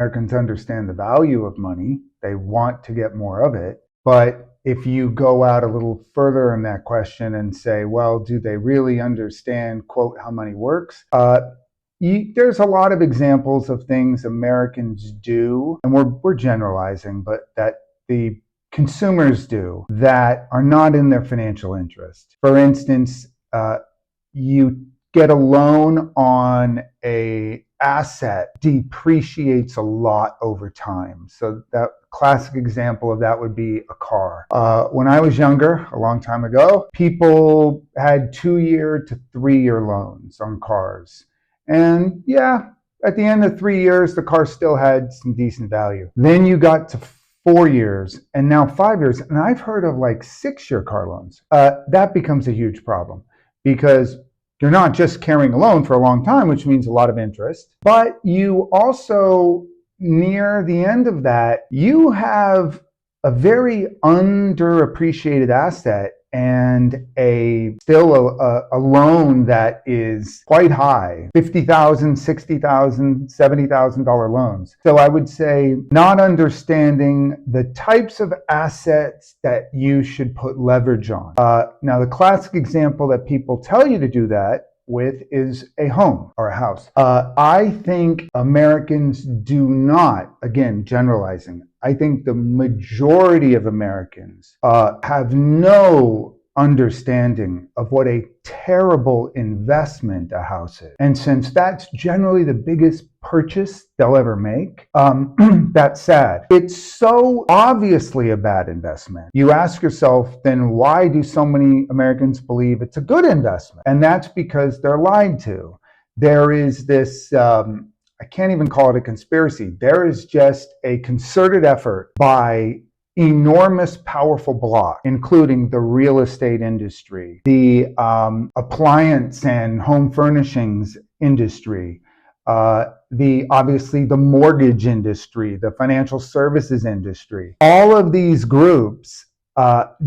Americans understand the value of money. They want to get more of it. But if you go out a little further in that question and say, well, do they really understand, quote, how money works? There's a lot of examples of things Americans do, and we're generalizing, but that the consumers do that are not in their financial interest. For instance, you get a loan on a asset depreciates a lot over time. So that classic example of that would be a car. When I was younger, a long time ago, people had 2-year to 3-year loans on cars. And yeah, at the end of 3 years, the car still had some decent value. Then you got to 4 years and now 5 years. And I've heard of like 6-year car loans. That becomes a huge problem because you're not just carrying a loan for a long time, which means a lot of interest, but you also, near the end of that, you have a very underappreciated asset and still a loan that is quite high, $50,000, $60,000, $70,000 loans. So I would say not understanding the types of assets that you should put leverage on. Now, the classic example that people tell you to do that with is a home or a house. I think Americans do not, again, generalizing, I think the majority of Americans have no understanding of what a terrible investment a house is. And since that's generally the biggest purchase they'll ever make, that's sad. It's so obviously a bad investment. You ask yourself, then why do so many Americans believe it's a good investment? And that's because they're lied to. There is this, I can't even call it a conspiracy. There is just a concerted effort by enormous, powerful bloc, including the real estate industry, the appliance and home furnishings industry, obviously the mortgage industry, the financial services industry. All of these groups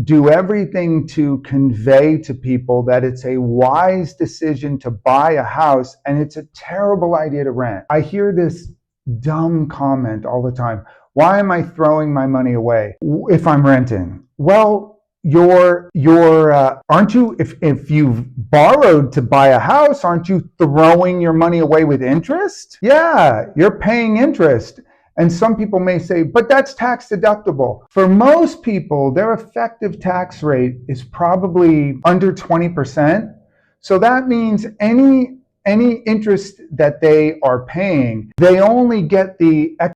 do everything to convey to people that it's a wise decision to buy a house and it's a terrible idea to rent. I hear this dumb comment all the time. Why am I throwing my money away if I'm renting? Well, aren't you, if you've borrowed to buy a house, aren't you throwing your money away with interest? Yeah, you're paying interest. And some people may say, but that's tax deductible. For most people, their effective tax rate is probably under 20%. So that means any interest that they are paying, they only get the